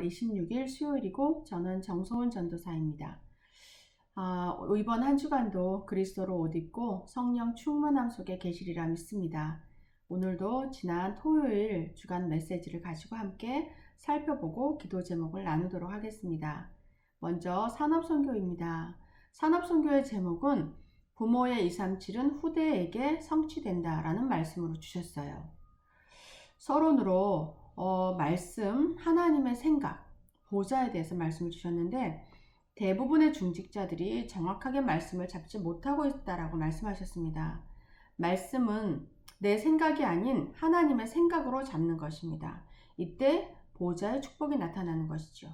26일 수요일이고 저는 정소은 전도사입니다. 이번 한 주간도 그리스도로 옷 입고 성령 충만함 속에 계시리라 믿습니다. 오늘도 지난 토요일 주간 메시지를 가지고 함께 살펴보고 기도 제목을 나누도록 하겠습니다. 먼저 산업선교입니다. 산업선교의 제목은 부모의 237은 후대에게 성취된다 라는 말씀으로 주셨어요. 서론으로 말씀, 하나님의 생각, 보좌에 대해서 말씀을 주셨는데 대부분의 중직자들이 정확하게 말씀을 잡지 못하고 있다라고 말씀하셨습니다. 말씀은 내 생각이 아닌 하나님의 생각으로 잡는 것입니다. 이때 보좌의 축복이 나타나는 것이죠.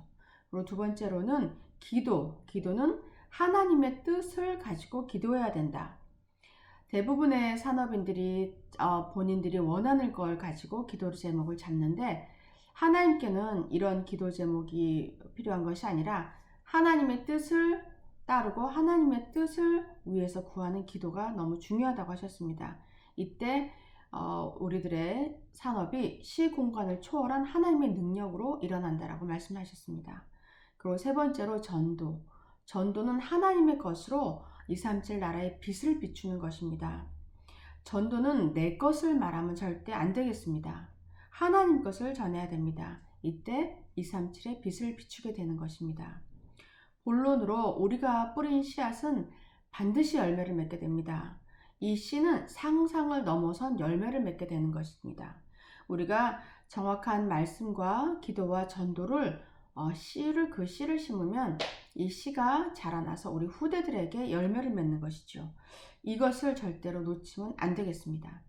그리고 두 번째로는 기도는 하나님의 뜻을 가지고 기도해야 된다. 대부분의 산업인들이 본인들이 원하는 걸 가지고 기도 제목을 잡는데 하나님께는 이런 기도 제목이 필요한 것이 아니라 하나님의 뜻을 따르고 하나님의 뜻을 위해서 구하는 기도가 너무 중요하다고 하셨습니다. 이때 우리들의 산업이 시공간을 초월한 하나님의 능력으로 일어난다라고 말씀하셨습니다. 그리고 세 번째로 전도는 하나님의 것으로 237 나라의 빛을 비추는 것입니다. 전도는 내 것을 말하면 절대 안 되겠습니다. 하나님 것을 전해야 됩니다. 이때 237의 빛을 비추게 되는 것입니다. 본론으로 우리가 뿌린 씨앗은 반드시 열매를 맺게 됩니다. 이 씨는 상상을 넘어선 열매를 맺게 되는 것입니다. 우리가 정확한 말씀과 기도와 전도를 그 씨를 심으면 이 씨가 자라나서 우리 후대들에게 열매를 맺는 것이죠. 이것을 절대로 놓치면 안 되겠습니다.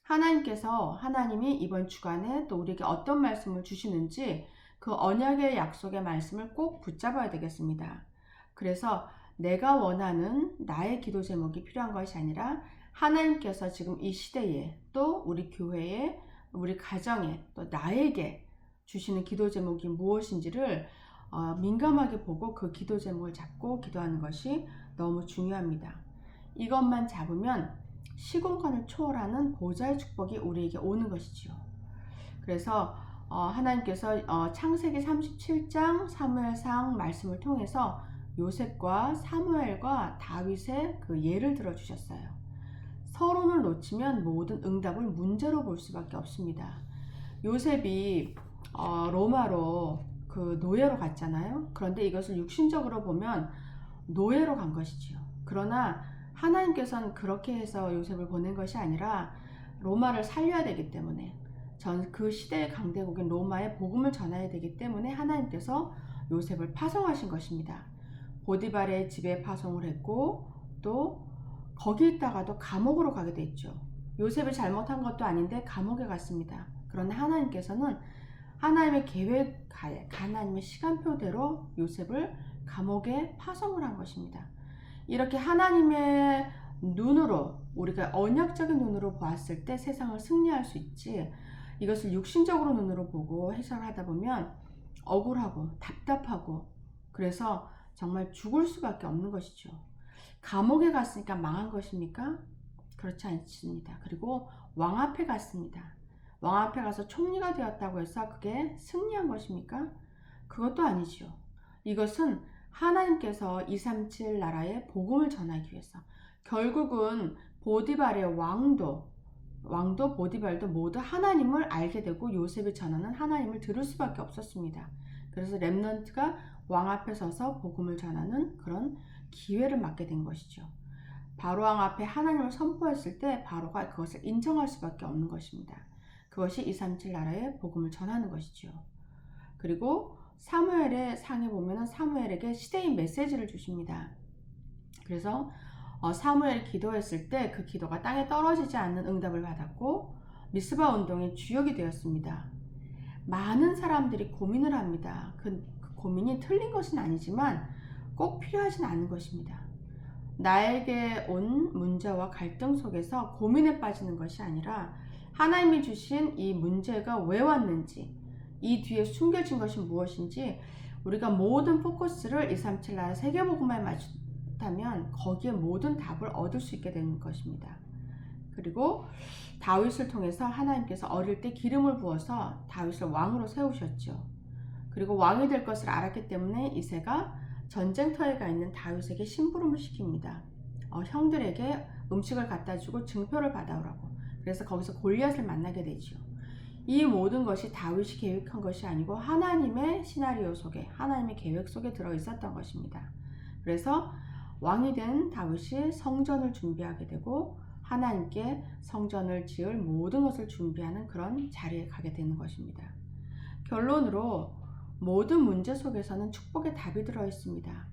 하나님이 이번 주간에 또 우리에게 어떤 말씀을 주시는지 그 언약의 약속의 말씀을 꼭 붙잡아야 되겠습니다. 그래서 내가 원하는 나의 기도 제목이 필요한 것이 아니라 하나님께서 지금 이 시대에 또 우리 교회에 우리 가정에 또 나에게 주시는 기도 제목이 무엇인지를 민감하게 보고 그 기도 제목을 잡고 기도하는 것이 너무 중요합니다. 이것만 잡으면 시공간을 초월하는 보좌의 축복이 우리에게 오는 것이지요. 그래서 하나님께서 창세기 37장 사무엘상 말씀을 통해서 요셉과 사무엘과 다윗의 그 예를 들어주셨어요. 서론을 놓치면 모든 응답을 문제로 볼 수밖에 없습니다. 요셉이 로마로 그 노예로 갔잖아요. 그런데 이것을 육신적으로 보면 노예로 간 것이지요. 그러나 하나님께서는 그렇게 해서 요셉을 보낸 것이 아니라 로마를 살려야 되기 때문에 그 시대의 강대국인 로마에 복음을 전해야 되기 때문에 하나님께서 요셉을 파송하신 것입니다. 보디발의 집에 파송을 했고 또 거기 있다가도 감옥으로 가게 됐죠. 요셉이 잘못한 것도 아닌데 감옥에 갔습니다. 그러나 하나님께서는 하나님의 계획, 하나님의 시간표대로 요셉을 감옥에 파송을 한 것입니다. 이렇게 하나님의 눈으로 우리가 언약적인 눈으로 보았을 때 세상을 승리할 수 있지 이것을 육신적으로 눈으로 보고 해석하다 보면 억울하고 답답하고 그래서 정말 죽을 수밖에 없는 것이죠. 감옥에 갔으니까 망한 것입니까? 그렇지 않습니다. 그리고 왕 앞에 갔습니다. 왕 앞에 가서 총리가 되었다고 해서 그게 승리한 것입니까? 그것도 아니죠. 이것은 하나님께서 237 나라에 복음을 전하기 위해서 결국은 보디발의 왕도 보디발도 모두 하나님을 알게 되고 요셉이 전하는 하나님을 들을 수밖에 없었습니다. 그래서 렘넌트가 왕 앞에 서서 복음을 전하는 그런 기회를 맞게 된 것이죠. 바로 왕 앞에 하나님을 선포했을 때 바로가 그것을 인정할 수밖에 없는 것입니다. 그것이 237 나라의 복음을 전하는 것이죠. 그리고 사무엘의 상에 보면 사무엘에게 시대의 메시지를 주십니다. 그래서 사무엘이 기도했을 때 그 기도가 땅에 떨어지지 않는 응답을 받았고 미스바 운동의 주역이 되었습니다. 많은 사람들이 고민을 합니다. 그 고민이 틀린 것은 아니지만 꼭 필요하진 않은 것입니다. 나에게 온 문제와 갈등 속에서 고민에 빠지는 것이 아니라 하나님이 주신 이 문제가 왜 왔는지 이 뒤에 숨겨진 것이 무엇인지 우리가 모든 포커스를 237 나라 세계복음에 맞춘다면 거기에 모든 답을 얻을 수 있게 되는 것입니다. 그리고 다윗을 통해서 하나님께서 어릴 때 기름을 부어서 다윗을 왕으로 세우셨죠. 그리고 왕이 될 것을 알았기 때문에 이새가 전쟁터에 가 있는 다윗에게 심부름을 시킵니다. 형들에게 음식을 갖다 주고 증표를 받아오라고. 그래서 거기서 골리앗을 만나게 되죠. 이 모든 것이 다윗이 계획한 것이 아니고 하나님의 시나리오 속에, 하나님의 계획 속에 들어 있었던 것입니다. 그래서 왕이 된 다윗이 성전을 준비하게 되고 하나님께 성전을 지을 모든 것을 준비하는 그런 자리에 가게 되는 것입니다. 결론으로 모든 문제 속에서는 축복의 답이 들어 있습니다.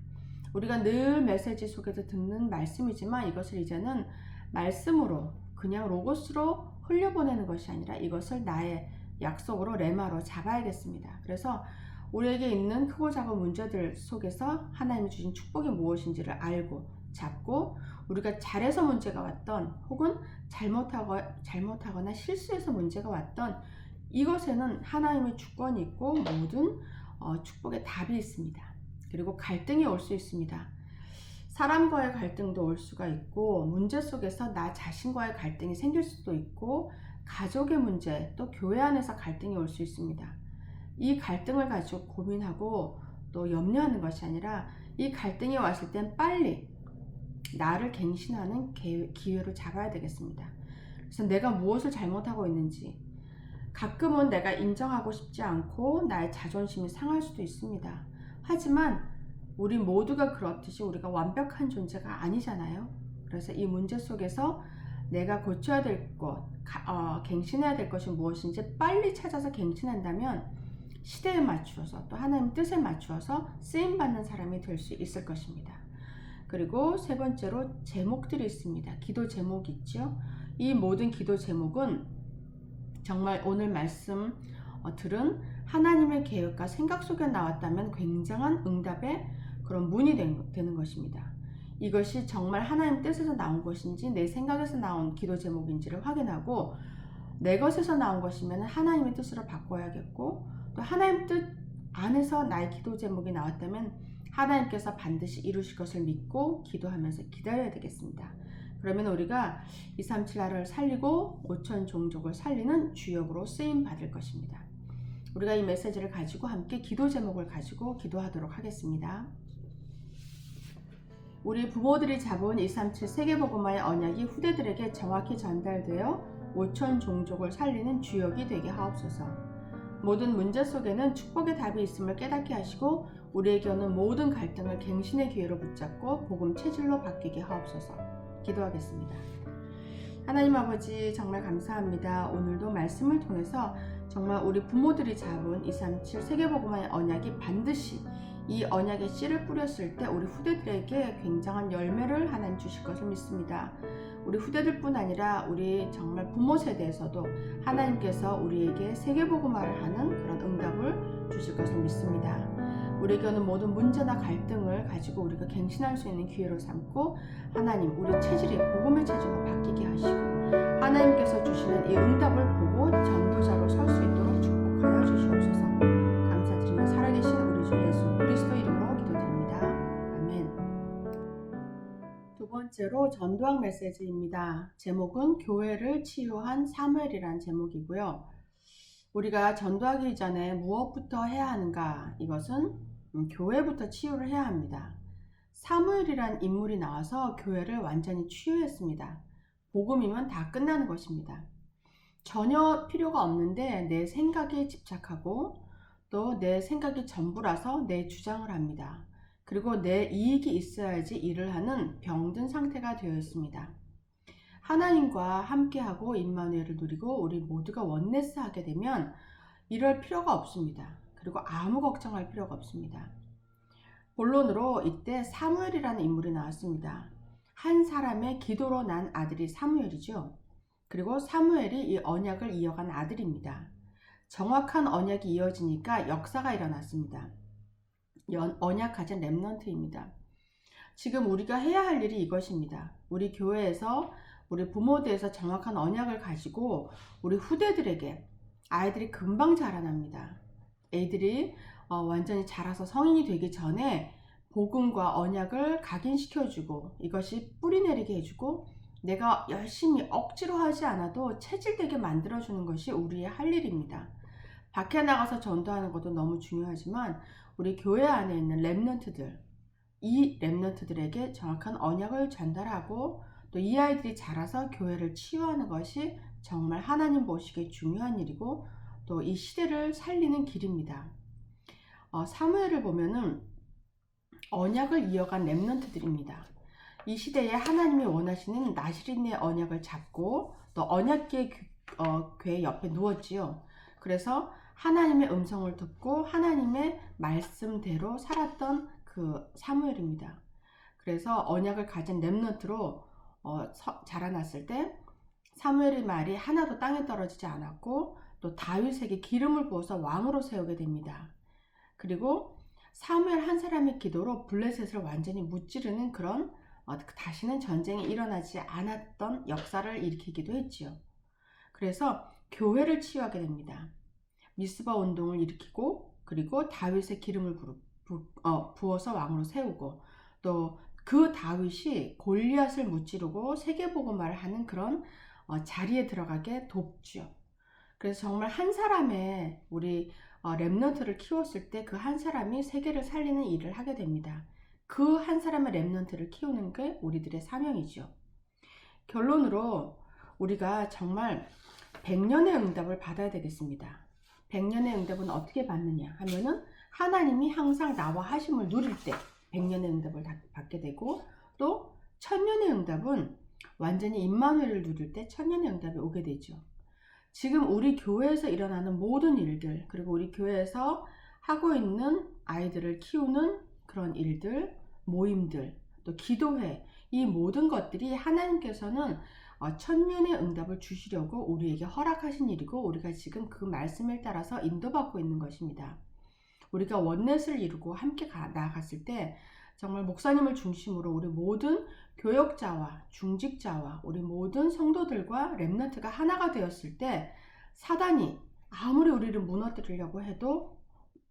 우리가 늘 메시지 속에서 듣는 말씀이지만 이것을 이제는 말씀으로, 그냥 로고스로 흘려보내는 것이 아니라 이것을 나의 약속으로, 레마로 잡아야겠습니다. 그래서 우리에게 있는 크고 작은 문제들 속에서 하나님이 주신 축복이 무엇인지를 알고 잡고, 우리가 잘해서 문제가 왔던 혹은 잘못하거나 실수해서 문제가 왔던 이것에는 하나님의 주권이 있고 모든 축복의 답이 있습니다. 그리고 갈등이 올 수 있습니다. 사람과의 갈등도 올 수가 있고, 문제 속에서 나 자신과의 갈등이 생길 수도 있고, 가족의 문제, 또 교회 안에서 갈등이 올 수 있습니다. 이 갈등을 가지고 고민하고 또 염려하는 것이 아니라 이 갈등이 왔을 땐 빨리 나를 갱신하는 기회로 잡아야 되겠습니다. 그래서 내가 무엇을 잘못하고 있는지, 가끔은 내가 인정하고 싶지 않고 나의 자존심이 상할 수도 있습니다. 하지만 우리 모두가 그렇듯이 우리가 완벽한 존재가 아니잖아요. 그래서 이 문제 속에서 내가 고쳐야 될 것, 갱신해야 될 것이 무엇인지 빨리 찾아서 갱신한다면 시대에 맞추어서 또 하나님 뜻에 맞추어서 쓰임받는 사람이 될 수 있을 것입니다. 그리고 세 번째로 제목들이 있습니다. 기도 제목이 있죠. 이 모든 기도 제목은 정말 오늘 말씀 들은 하나님의 계획과 생각 속에 나왔다면 굉장한 응답의 그런 문이 되는 것입니다. 이것이 정말 하나님 뜻에서 나온 것인지 내 생각에서 나온 기도 제목인지를 확인하고, 내 것에서 나온 것이면 하나님의 뜻으로 바꿔야겠고, 또 하나님 뜻 안에서 나의 기도 제목이 나왔다면 하나님께서 반드시 이루실 것을 믿고 기도하면서 기다려야 되겠습니다. 그러면 우리가 237 나라를 살리고 5천 종족을 살리는 주역으로 쓰임 받을 것입니다. 우리가 이 메시지를 가지고 함께 기도 제목을 가지고 기도하도록 하겠습니다. 우리 부모들이 잡은 237 세계복음화의 언약이 후대들에게 정확히 전달되어 5천 종족을 살리는 주역이 되게 하옵소서. 모든 문제 속에는 축복의 답이 있음을 깨닫게 하시고 우리에게 오는 모든 갈등을 갱신의 기회로 붙잡고 복음 체질로 바뀌게 하옵소서. 기도하겠습니다. 하나님 아버지, 정말 감사합니다. 오늘도 말씀을 통해서 정말 우리 부모들이 잡은 237 세계복음화의 언약이 반드시 이 언약의 씨를 뿌렸을 때 우리 후대들에게 굉장한 열매를 하나님 주실 것을 믿습니다. 우리 후대들뿐 아니라 우리 정말 부모 세대에서도 하나님께서 우리에게 세계복음화를 하는 그런 응답을 주실 것을 믿습니다. 우리에게 오는 모든 문제나 갈등을 가지고 우리가 갱신할 수 있는 기회로 삼고, 하나님 우리 체질이 복음의 체질로 바뀌게 하시고 하나님께서 주시는 이 응답을 보고 전도자로 설 수 있도록 축복하여 주시옵소서. 감사드리며 살아계신 우리 주 예수 그리스도 이름으로 기도드립니다. 아멘. 두 번째로 전도학 메시지입니다. 제목은 교회를 치유한 사무엘이라는 제목이고요. 우리가 전도하기 전에 무엇부터 해야 하는가? 이것은 교회부터 치유를 해야 합니다. 사무엘이란 인물이 나와서 교회를 완전히 치유했습니다. 복음이면 다 끝나는 것입니다. 전혀 필요가 없는데 내 생각에 집착하고 또 내 생각이 전부라서 내 주장을 합니다. 그리고 내 이익이 있어야지 일을 하는 병든 상태가 되어 있습니다. 하나님과 함께하고 임마누엘을 누리고 우리 모두가 원네스 하게 되면 이럴 필요가 없습니다. 그리고 아무 걱정할 필요가 없습니다. 본론으로 이때 사무엘이라는 인물이 나왔습니다. 한 사람의 기도로 난 아들이 사무엘이죠. 그리고 사무엘이 이 언약을 이어간 아들입니다. 정확한 언약이 이어지니까 역사가 일어났습니다. 언약 가진 렘넌트입니다. 지금 우리가 해야 할 일이 이것입니다. 우리 교회에서 우리 부모들에서 정확한 언약을 가지고 우리 후대들에게, 아이들이 금방 자라납니다. 애들이 완전히 자라서 성인이 되기 전에 복음과 언약을 각인시켜주고 이것이 뿌리내리게 해주고 내가 열심히 억지로 하지 않아도 체질되게 만들어주는 것이 우리의 할 일입니다. 밖에 나가서 전도하는 것도 너무 중요하지만 우리 교회 안에 있는 렘넌트들, 이 렘넌트들에게 정확한 언약을 전달하고 또 이 아이들이 자라서 교회를 치유하는 것이 정말 하나님 보시기에 중요한 일이고 또 이 시대를 살리는 길입니다. 사무엘을 보면은 언약을 이어간 렘넌트들입니다. 이 시대에 하나님이 원하시는 나시린의 언약을 잡고 또 언약궤 옆에 누웠지요. 그래서 하나님의 음성을 듣고 하나님의 말씀대로 살았던 그 사무엘입니다. 그래서 언약을 가진 렘넌트로 자라났을 때 사무엘의 말이 하나도 땅에 떨어지지 않았고 또 다윗에게 기름을 부어서 왕으로 세우게 됩니다. 그리고 사무엘 한 사람의 기도로 블레셋을 완전히 무찌르는 그런 다시는 전쟁이 일어나지 않았던 역사를 일으키기도 했지요. 그래서 교회를 치유하게 됩니다. 미스바 운동을 일으키고 그리고 다윗의 기름을 부어서 왕으로 세우고 또 그 다윗이 골리앗을 무찌르고 세계복음화를 하는 그런 자리에 들어가게 돕죠. 그래서 정말 한 사람의 우리 렘넌트를 키웠을 때 그 한 사람이 세계를 살리는 일을 하게 됩니다. 그 한 사람의 렘넌트를 키우는 게 우리들의 사명이죠. 결론으로 우리가 정말 100년의 응답을 받아야 되겠습니다. 100년의 응답은 어떻게 받느냐 하면은 하나님이 항상 나와 하심을 누릴 때 100년의 응답을 받게 되고 또 1000년의 응답은 완전히 임마누엘을 누릴 때 1000년의 응답이 오게 되죠. 지금 우리 교회에서 일어나는 모든 일들 그리고 우리 교회에서 하고 있는 아이들을 키우는 그런 일들, 모임들, 또 기도회 이 모든 것들이 하나님께서는 1000년의 응답을 주시려고 우리에게 허락하신 일이고 우리가 지금 그 말씀을 따라서 인도받고 있는 것입니다. 우리가 원넷을 이루고 함께 나아갔을 때 정말 목사님을 중심으로 우리 모든 교역자와 중직자와 우리 모든 성도들과 렘넌트가 하나가 되었을 때 사단이 아무리 우리를 무너뜨리려고 해도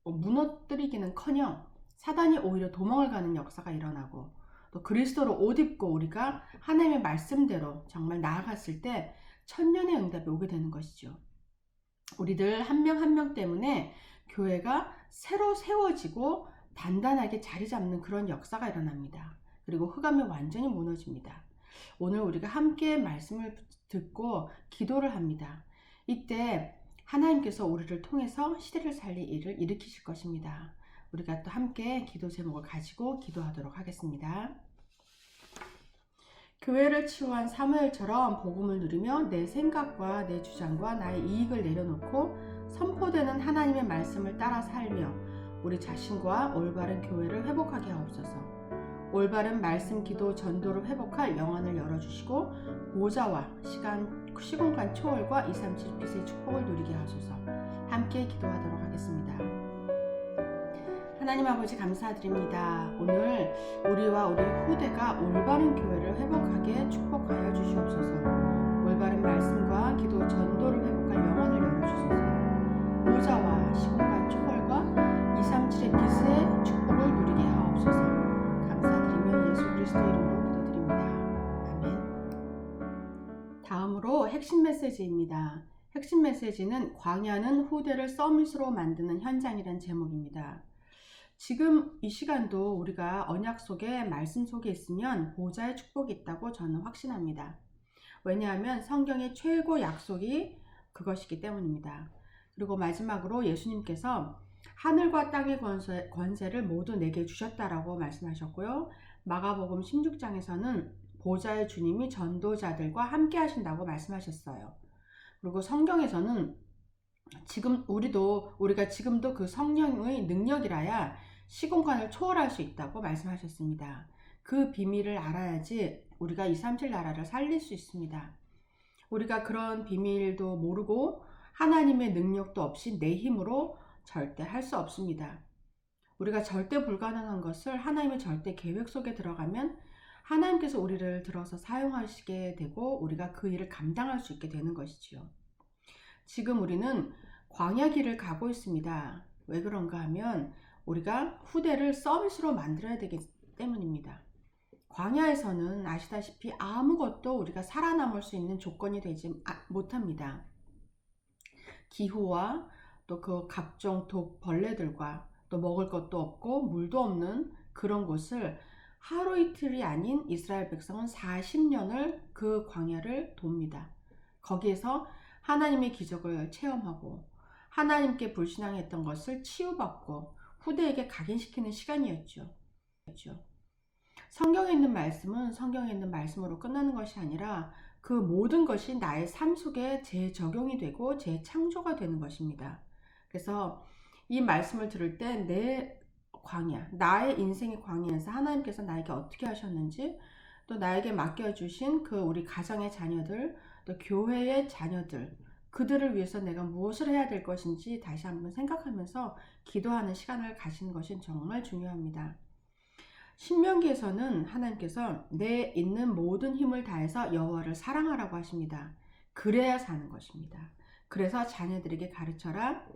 무너뜨리기는커녕 사단이 오히려 도망을 가는 역사가 일어나고 또 그리스도로 옷 입고 우리가 하나님의 말씀대로 정말 나아갔을 때 1000년의 응답이 오게 되는 것이죠. 우리들 한 명 한 명 때문에 교회가 새로 세워지고 단단하게 자리 잡는 그런 역사가 일어납니다. 그리고 흑암이 완전히 무너집니다. 오늘 우리가 함께 말씀을 듣고 기도를 합니다. 이때 하나님께서 우리를 통해서 시대를 살릴 일을 일으키실 것입니다. 우리가 또 함께 기도 제목을 가지고 기도하도록 하겠습니다. 교회를 치유한 사무엘처럼 복음을 누리며 내 생각과 내 주장과 나의 이익을 내려놓고 선포되는 하나님의 말씀을 따라 살며 우리 자신과 올바른 교회를 회복하게 하옵소서. 올바른 말씀, 기도, 전도를 회복할 영안을 열어주시고 보좌와 시공간 초월과 237빛의 축복을 누리게 하소서. 함께 기도하도록 하겠습니다. 하나님 아버지 감사드립니다. 오늘 우리와 우리 후대가 올바른 교회를 회복하게 축복하여 주시옵소서. 올바른 말씀과 기도, 전도를 회복할 영안을 열어주소서. 보좌와 시공간 초월과 237의 빛의 축복을 누리게 하옵소서. 감사드리며 예수 그리스도의 이름으로 기도드립니다. 아멘. 다음으로 핵심 메시지입니다. 핵심 메시지는 광야는 후대를 서밋으로 만드는 현장이란 제목입니다. 지금 이 시간도 우리가 언약 속에 말씀 속에 있으면 보좌의 축복이 있다고 저는 확신합니다. 왜냐하면 성경의 최고 약속이 그것이기 때문입니다. 그리고 마지막으로 예수님께서 하늘과 땅의 권세를 모두 내게 주셨다라고 말씀하셨고요. 마가복음 16장에서는 보좌의 주님이 전도자들과 함께 하신다고 말씀하셨어요. 그리고 성경에서는 우리가 지금도 그 성령의 능력이라야 시공간을 초월할 수 있다고 말씀하셨습니다. 그 비밀을 알아야지 우리가 237 나라를 살릴 수 있습니다. 우리가 그런 비밀도 모르고 하나님의 능력도 없이 내 힘으로 절대 할 수 없습니다. 우리가 절대 불가능한 것을 하나님의 절대 계획 속에 들어가면 하나님께서 우리를 들어서 사용하시게 되고 우리가 그 일을 감당할 수 있게 되는 것이지요. 지금 우리는 광야 길을 가고 있습니다. 왜 그런가 하면 우리가 후대를 서밋으로 만들어야 되기 때문입니다. 광야에서는 아시다시피 아무것도 우리가 살아남을 수 있는 조건이 되지 못합니다. 기후와 또 그 각종 독 벌레들과 또 먹을 것도 없고 물도 없는 그런 곳을 하루 이틀이 아닌 이스라엘 백성은 40년을 그 광야를 돕니다. 거기에서 하나님의 기적을 체험하고 하나님께 불신앙했던 것을 치유받고 후대에게 각인시키는 시간이었죠. 성경에 있는 말씀은 성경에 있는 말씀으로 끝나는 것이 아니라 그 모든 것이 나의 삶 속에 재적용이 되고 재창조가 되는 것입니다. 그래서 이 말씀을 들을 때 내 광야, 나의 인생의 광야에서 하나님께서 나에게 어떻게 하셨는지, 또 나에게 맡겨주신 그 우리 가정의 자녀들, 또 교회의 자녀들, 그들을 위해서 내가 무엇을 해야 될 것인지 다시 한번 생각하면서 기도하는 시간을 가지는 것이 정말 중요합니다. 신명기에서는 하나님께서 내 있는 모든 힘을 다해서 여호와를 사랑하라고 하십니다. 그래야 사는 것입니다. 그래서 자녀들에게 가르쳐라,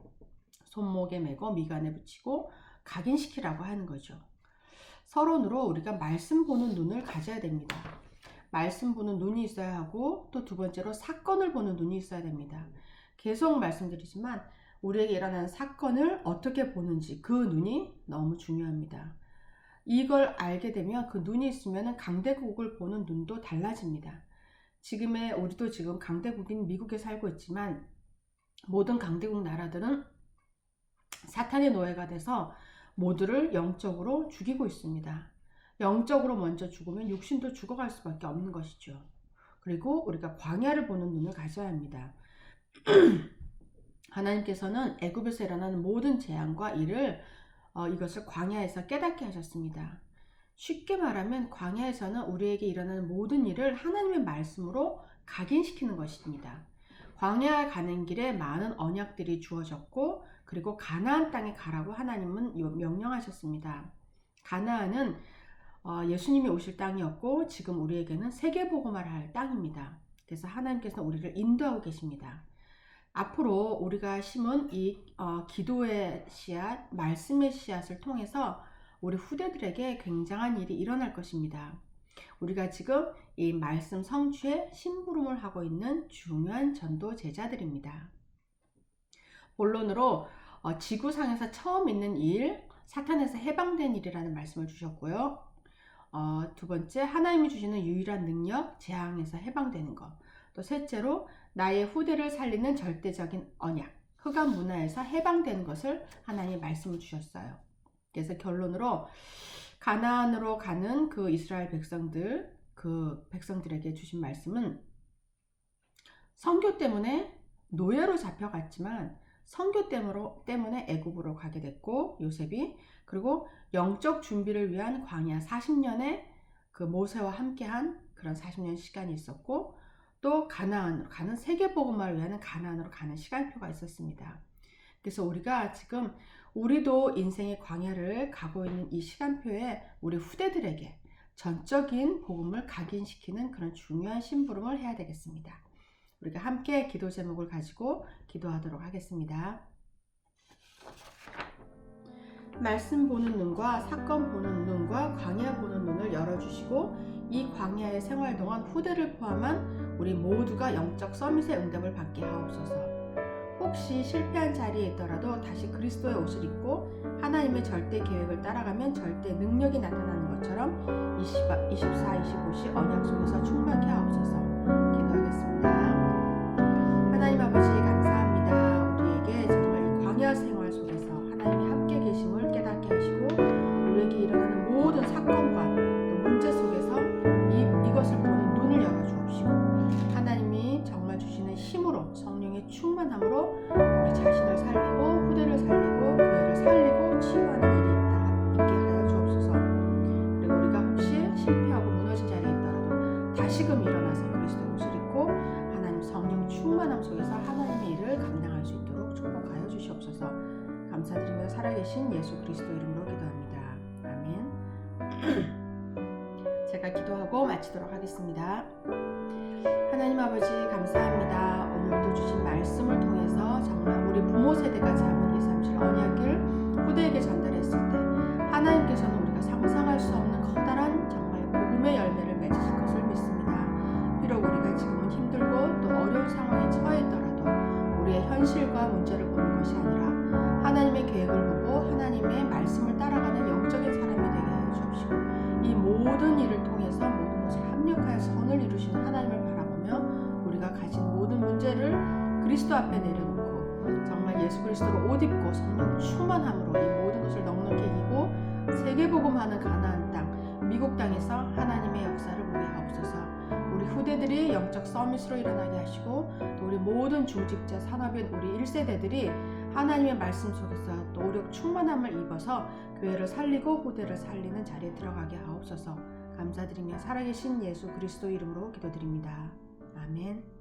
손목에 메고 미간에 붙이고 각인시키라고 하는 거죠. 서론으로 우리가 말씀 보는 눈을 가져야 됩니다. 말씀 보는 눈이 있어야 하고, 또 두 번째로 사건을 보는 눈이 있어야 됩니다. 계속 말씀드리지만 우리에게 일어나는 사건을 어떻게 보는지 그 눈이 너무 중요합니다. 이걸 알게 되면 그 눈이 있으면 강대국을 보는 눈도 달라집니다. 우리도 지금 강대국인 미국에 살고 있지만 모든 강대국 나라들은 사탄의 노예가 돼서 모두를 영적으로 죽이고 있습니다. 영적으로 먼저 죽으면 육신도 죽어갈 수밖에 없는 것이죠. 그리고 우리가 광야를 보는 눈을 가져야 합니다. 하나님께서는 애굽에서 일어나는 모든 재앙과 일을 이것을 광야에서 깨닫게 하셨습니다. 쉽게 말하면 광야에서는 우리에게 일어나는 모든 일을 하나님의 말씀으로 각인시키는 것입니다. 광야에 가는 길에 많은 언약들이 주어졌고, 그리고 가나안 땅에 가라고 하나님은 명령하셨습니다. 가나안은 예수님이 오실 땅이었고 지금 우리에게는 세계복음화를 할 땅입니다. 그래서 하나님께서 우리를 인도하고 계십니다. 앞으로 우리가 심은 이 기도의 씨앗, 말씀의 씨앗을 통해서 우리 후대들에게 굉장한 일이 일어날 것입니다. 우리가 지금 이 말씀 성취에 심부름을 하고 있는 중요한 전도 제자들입니다. 본론으로 지구상에서 처음 있는 일, 사탄에서 해방된 일이라는 말씀을 주셨고요. 두 번째, 하나님이 주시는 유일한 능력, 재앙에서 해방되는 것. 또 셋째로, 나의 후대를 살리는 절대적인 언약, 흑암 문화에서 해방되는 것을 하나님이 말씀을 주셨어요. 그래서 결론으로 가나안으로 가는 그 이스라엘 백성들에게 주신 말씀은 선교 때문에 노예로 잡혀갔지만 선교 때문에 애굽으로 가게 됐고, 요셉이, 그리고 영적 준비를 위한 광야 40년의 그 모세와 함께한 그런 40년 시간이 있었고, 또 가나안으로 가는, 세계복음화를 위한 가나안으로 가는 시간표가 있었습니다. 그래서 우리가 지금 우리도 인생의 광야를 가고 있는 이 시간표에 우리 후대들에게 전적인 복음을 각인시키는 그런 중요한 심부름을 해야 되겠습니다. 우리가 함께 기도 제목을 가지고 기도하도록 하겠습니다. 말씀 보는 눈과 사건 보는 눈과 광야 보는 눈을 열어주시고, 이 광야의 생활 동안 후대를 포함한 우리 모두가 영적 서밋의 응답을 받게 하옵소서. 혹시 실패한 자리에 있더라도 다시 그리스도의 옷을 입고 하나님의 절대 계획을 따라가면 절대 능력이 나타나는 것처럼 24, 25시 언약 속에서 충만케 하옵소서. 기도하겠습니다. 하나님 아버지 감사합니다. 우리에게 정말 광야 생활 속에서 하나님이 함께 계심을 깨닫게 하시고, 우리에게 일어나는 모든 사건과 또 문제 속에서 이것을 보는 눈을 열어주옵시고, 하나님이 정말 주시는 힘으로, 성령의 충만함으로 우리 자신을 살리고 후대를 살리고 교회를 살리고 치유하는 일이 있게 하여 주옵소서. 그리고 우리가 혹시 실패하고 무너진 자리에 있더라도 다시금 일어나서 그리스도의 옷을 입고 하나님 성령 충만함 속에서 하나님의 일을 감당할 수 있도록 축복하여 주시옵소서. 감사드리며 살아계신 예수 그리스도 이름으로 기도합니다. 아멘. 제가 기도하고 마치도록 하겠습니다. 하나님 아버지 감사합니다. 오늘도 주신 말씀을 통해서 정말 우리 부모 세대가 잡은 237 언약을 후대에게 전달했을 때 하나님께서는 우리가 상상할 수 없는 커다란 정말 복음의 열매를 맺으실 것을 믿습니다. 비록 우리가 지금은 힘들고 또 어려운 상황에 처해 있더라도 우리의 현실과 문제를 보는 것이 아니라 세계복음하는 가나안 땅, 미국 땅에서 하나님의 역사를 보게 하옵소서. 우리 후대들이 영적 서밋으로 일어나게 하시고 또 우리 모든 중직자 산업인 우리 1세대들이 하나님의 말씀 속에서 노력 충만함을 입어서 교회를 살리고 후대를 살리는 자리에 들어가게 하옵소서. 감사드리며 살아계신 예수 그리스도 이름으로 기도드립니다. 아멘.